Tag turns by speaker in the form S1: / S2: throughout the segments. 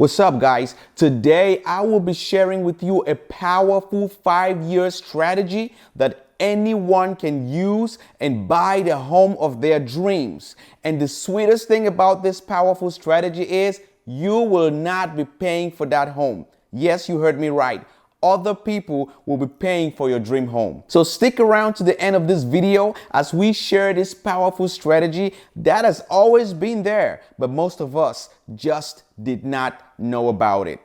S1: What's up, guys? Today I will be sharing with you a powerful 5-year strategy that anyone can use and buy the home of their dreams. And the sweetest thing about this powerful strategy is you will not be paying for that home. Yes, you heard me right. Other people will be paying for your dream home. So stick around to the end of this video as we share this powerful strategy that has always been there, but most of us just did not know about it.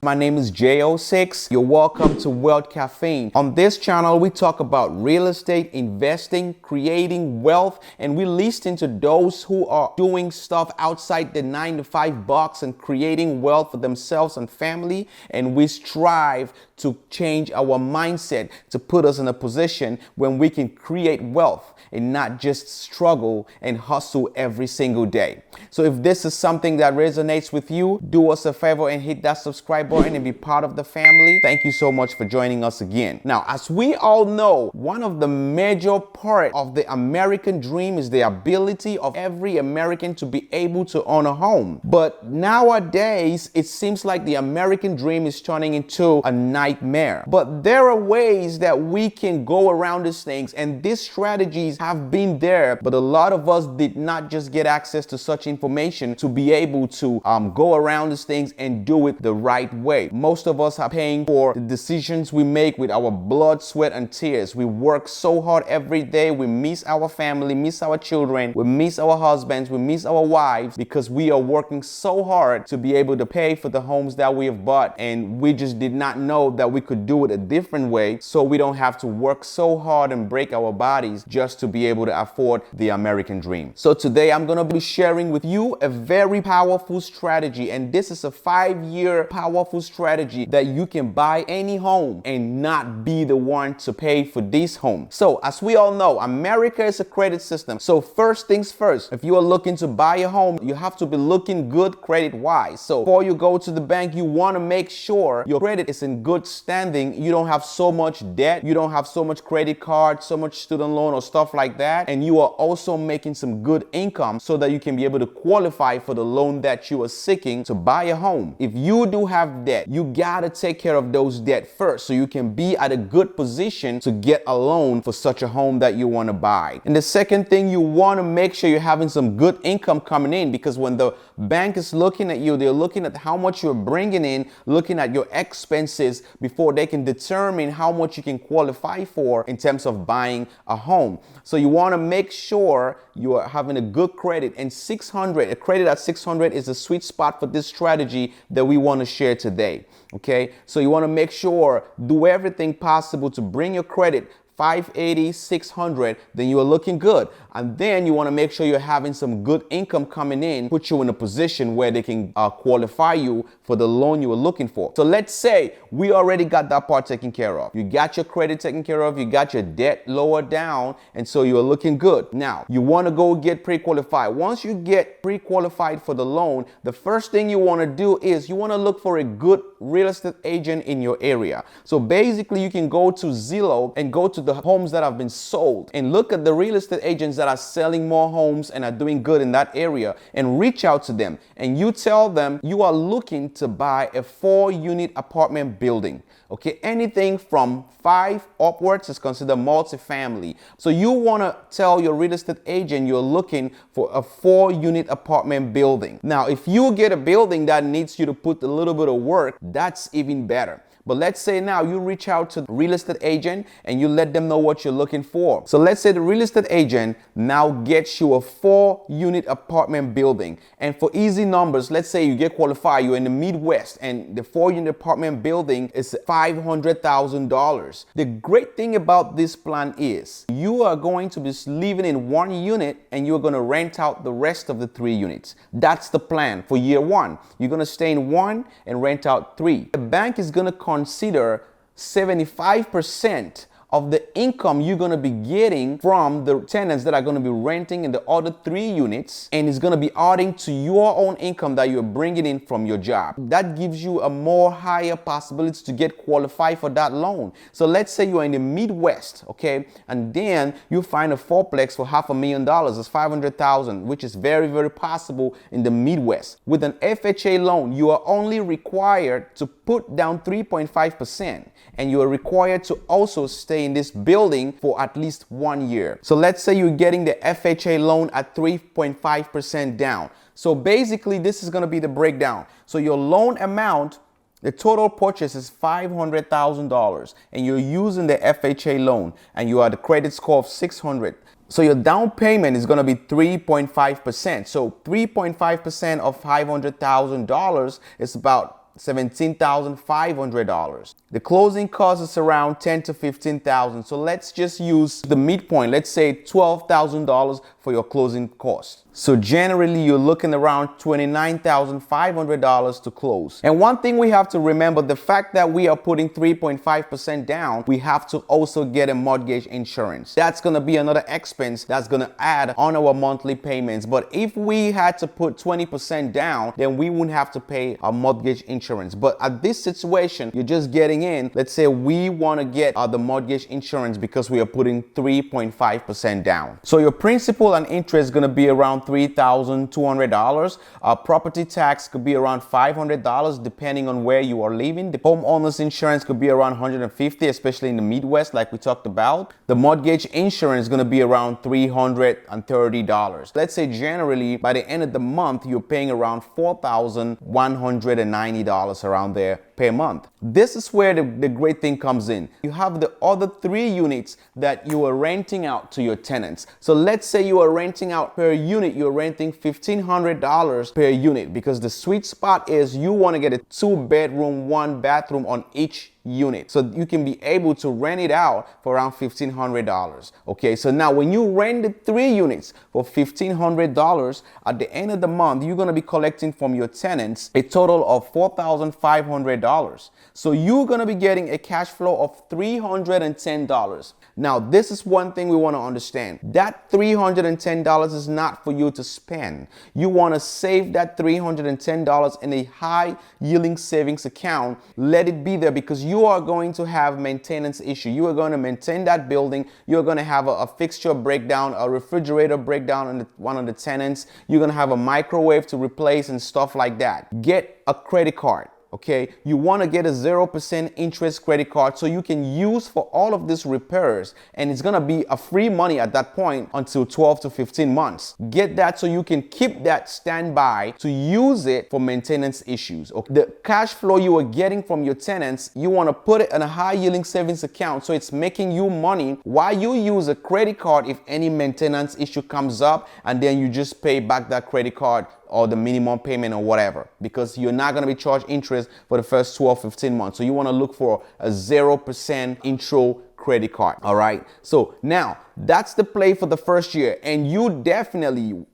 S1: My name is J06. You're welcome to Wealth Caffeine. On this channel, we talk about real estate investing, creating wealth, and we listen to those who are doing stuff outside the 9-to-5 box and creating wealth for themselves and family. And we strive to change our mindset to put us in a position when we can create wealth and not just struggle and hustle every single day. So if this is something that resonates with you, do us a favor and hit that subscribe button and be part of the family. Thank you so much for joining us again. Now, as we all know, one of the major part of the American dream is the ability of every American to be able to own a home. But nowadays, it seems like the American dream is turning into a nightmare. But there are ways that we can go around these things, and these strategies have been there, but a lot of us did not just get access to such information to be able to go around these things and do it the right way. Most of us are paying for the decisions we make with our blood, sweat, and tears. We work so hard every day. We miss our family, miss our children, we miss our husbands, we miss our wives because we are working so hard to be able to pay for the homes that we have bought. And we just did not know that we could do it a different way, so we don't have to work so hard and break our bodies just to be able to afford the American dream. So today I'm going to be sharing with you a very powerful strategy, and this is a 5-year powerful strategy that you can buy any home and not be the one to pay for this home. So as we all know, America is a credit system. So first things first, if you are looking to buy a home, you have to be looking good credit wise. So before you go to the bank, you want to make sure your credit is in good standing. You don't have so much debt, you don't have so much credit card, so much student loan or stuff like that, and you are also making some good income so that you can be able to qualify for the loan that you are seeking to buy a home. If you do have debt, you gotta take care of those debt first so you can be at a good position to get a loan for such a home that you want to buy. And the second thing, you want to make sure you're having some good income coming in, because when the bank is looking at you, they're looking at how much you're bringing in, looking at your expenses before they can determine how much you can qualify for in terms of buying a home. So you want to make sure you are having a good credit, and a credit at 600 is a sweet spot for this strategy that we want to share today. Okay, so you want to make sure, do everything possible to bring your credit 580, 600, then you are looking good. And then you want to make sure you're having some good income coming in, put you in a position where they can qualify you for the loan you are looking for. So let's say we already got that part taken care of. You got your credit taken care of, you got your debt lowered down, and so you are looking good. Now, you want to go get pre-qualified. Once you get pre-qualified for the loan, the first thing you want to do is you want to look for a good real estate agent in your area. So basically, you can go to Zillow and go to the homes that have been sold and look at the real estate agents that are selling more homes and are doing good in that area, and reach out to them, and you tell them you are looking to buy a 4-unit apartment building. Okay, anything from 5 upwards is considered multifamily. So you want to tell your real estate agent you're looking for a 4-unit apartment building. Now, if you get a building that needs you to put a little bit of work, that's even better. But let's say now you reach out to the real estate agent and you let them know what you're looking for. So let's say the real estate agent now gets you a 4-unit apartment building. And for easy numbers, let's say you get qualified, you're in the Midwest, and the 4-unit apartment building is $500,000. The great thing about this plan is you are going to be living in 1 unit and you're going to rent out the rest of the 3 units. That's the plan for year 1. You're going to stay in 1 and rent out 3. The bank is going to consider 75% of the income you're going to be getting from the tenants that are going to be renting in the other 3 units, and it's going to be adding to your own income that you're bringing in from your job. That gives you a more higher possibility to get qualified for that loan. So let's say you're in the Midwest, okay, and then you find a fourplex for $500,000. It's $500,000, which is very, very possible in the Midwest. With an FHA loan, you are only required to put down 3.5%, and you are required to also stay in this building for at least 1 year. So let's say you're getting the FHA loan at 3.5% down. So basically, this is going to be the breakdown. So your loan amount, the total purchase is $500,000, and you're using the FHA loan, and you are the credit score of 600. So your down payment is going to be 3.5%. So 3.5% of $500,000 is about $17,500. The closing cost is around $10,000 to $15,000. So let's just use the midpoint. Let's say $12,000 for your closing cost. So generally, you're looking around $29,500 to close. And one thing we have to remember, the fact that we are putting 3.5% down, we have to also get a mortgage insurance. That's going to be another expense that's going to add on our monthly payments. But if we had to put 20% down, then we wouldn't have to pay a mortgage insurance. But at this situation, you're just getting in. Let's say we want to get the mortgage insurance because we are putting 3.5% down. So your principal and interest is going to be around $3,200. Property tax could be around $500 depending on where you are living. The homeowner's insurance could be around $150, especially in the Midwest, like we talked about. The mortgage insurance is going to be around $330. Let's say generally by the end of the month, you're paying around $4,190 around there per month. This is where the great thing comes in. You have the other 3 units that you are renting out to your tenants. So let's say you are renting out per unit, you're renting $1,500 per unit, because the sweet spot is you want to get a 2-bedroom, 1-bathroom on each unit, so you can be able to rent it out for around $1,500. Okay, so now when you rent the 3 units for $1,500, at the end of the month, you're going to be collecting from your tenants a total of $4,500. So you're going to be getting a cash flow of $310. Now, this is one thing we want to understand. That $310 is not for you to spend. You want to save that $310 in a high yielding savings account. Let it be there, because you are going to have maintenance issue. You are going to maintain that building. You're going to have a fixture breakdown, a refrigerator breakdown on one of the tenants. You're going to have a microwave to replace and stuff like that. Get a credit card. Okay, you want to get a 0% interest credit card so you can use for all of these repairs, and it's going to be a free money at that point until 12 to 15 months. Get that so you can keep that standby to use it for maintenance issues. Okay. The cash flow you are getting from your tenants, you want to put it in a high yielding savings account so it's making you money while you use a credit card if any maintenance issue comes up, and then you just pay back that credit card or the minimum payment or whatever, because you're not going to be charged interest for the first 12, 15 months. So you want to look for a 0% intro credit card. All right. So now that's the play for the first year. And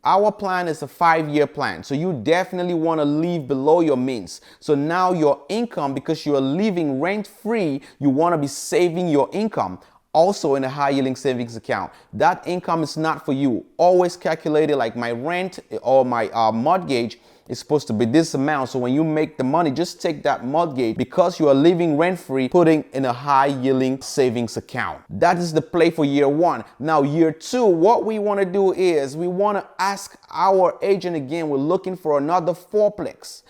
S1: our plan is a 5-year plan. So you definitely want to live below your means. So now your income, because you're living rent free, you want to be saving your income also in a high yielding savings account. That income is not for you. Always calculate it like my rent or my mortgage is supposed to be this amount. So when you make the money, just take that mortgage, because you are living rent free, putting in a high yielding savings account. That is the play for year 1. Now year 2, what we want to do is we want to ask our agent again. We're looking for another fourplex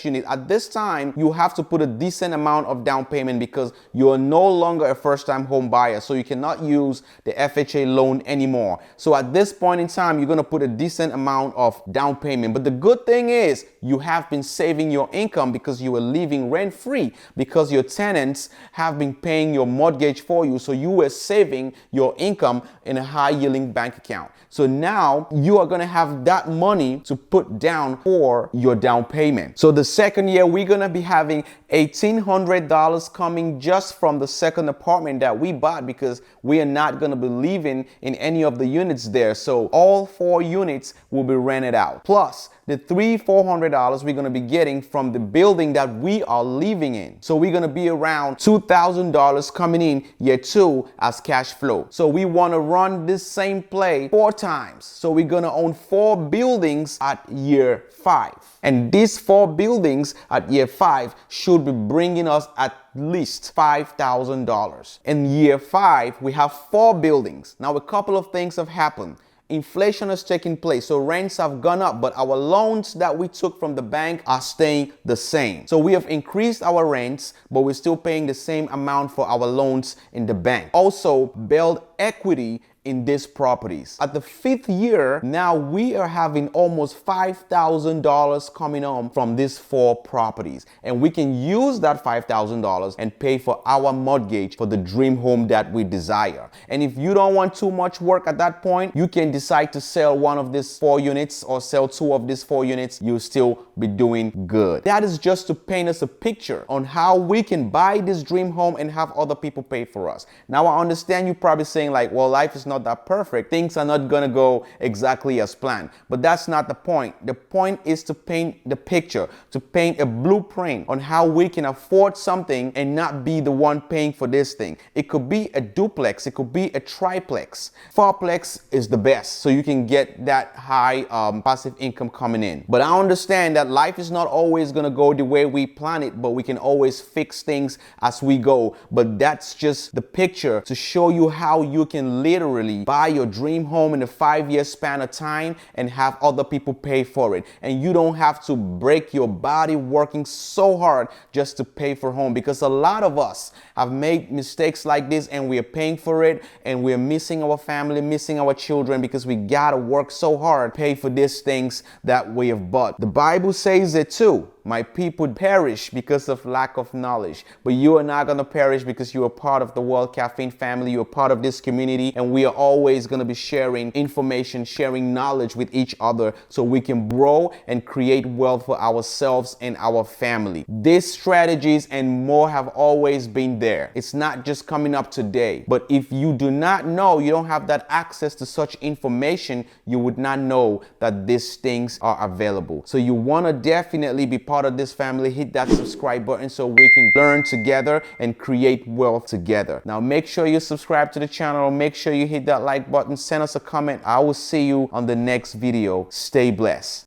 S1: unit. At this time, you have to put a decent amount of down payment because you are no longer a first-time home buyer. So you cannot use the FHA loan anymore. So at this point in time, you're going to put a decent amount of down payment. But the good thing is you have been saving your income because you were living rent-free, because your tenants have been paying your mortgage for you. So you were saving your income in a high-yielding bank account. So now you are going to have that money to put down for your down payment. So the second year, we're going to be having $1,800 coming just from the second apartment that we bought, because we are not going to be living in any of the units there. So all 4 units will be rented out. Plus, the $300-400 we're going to be getting from the building that we are living in. So we're going to be around $2,000 coming in year 2 as cash flow. So we want to run this same play 4 times. So we're going to own 4 buildings at year 5. And these 4 buildings at year 5 should be bringing us at least $5,000. In year 5, we have 4 buildings. Now, a couple of things have happened. Inflation has taken place, so rents have gone up, but our loans that we took from the bank are staying the same. So we have increased our rents, but we're still paying the same amount for our loans in the bank. Also, build equity in these properties. At the 5th year, now we are having almost $5,000 coming home from these 4 properties. And we can use that $5,000 and pay for our mortgage for the dream home that we desire. And if you don't want too much work at that point, you can decide to sell one of these 4 units or sell 2 of these 4 units. You'll still be doing good. That is just to paint us a picture on how we can buy this dream home and have other people pay for us. Now, I understand you're probably saying like, well, life is not that perfect. Things are not going to go exactly as planned. But that's not the point. The point is to paint the picture, to paint a blueprint on how we can afford something and not be the one paying for this thing. It could be a duplex. It could be a triplex. Fourplex is the best, so you can get that high passive income coming in. But I understand that life is not always going to go the way we plan it, but we can always fix things as we go. But that's just the picture to show you how you can literally buy your dream home in a 5-year span of time and have other people pay for it. And you don't have to break your body working so hard just to pay for home, because a lot of us have made mistakes like this and we are paying for it and we're missing our family, missing our children because we gotta work so hard, pay for these things that we have bought. The Bible says it too. My people perish because of lack of knowledge. But you are not going to perish because you are part of the World Caffeine family. You are part of this community, and we are always going to be sharing information, sharing knowledge with each other so we can grow and create wealth for ourselves and our family. These strategies and more have always been there. It's not just coming up today. But if you do not know, you don't have that access to such information, you would not know that these things are available. So you want to definitely be part of this family. Hit that subscribe button so we can learn together and create wealth together. Now make sure you subscribe to the channel. Make sure you hit that like button. Send us a comment. I will see you on the next video. Stay blessed.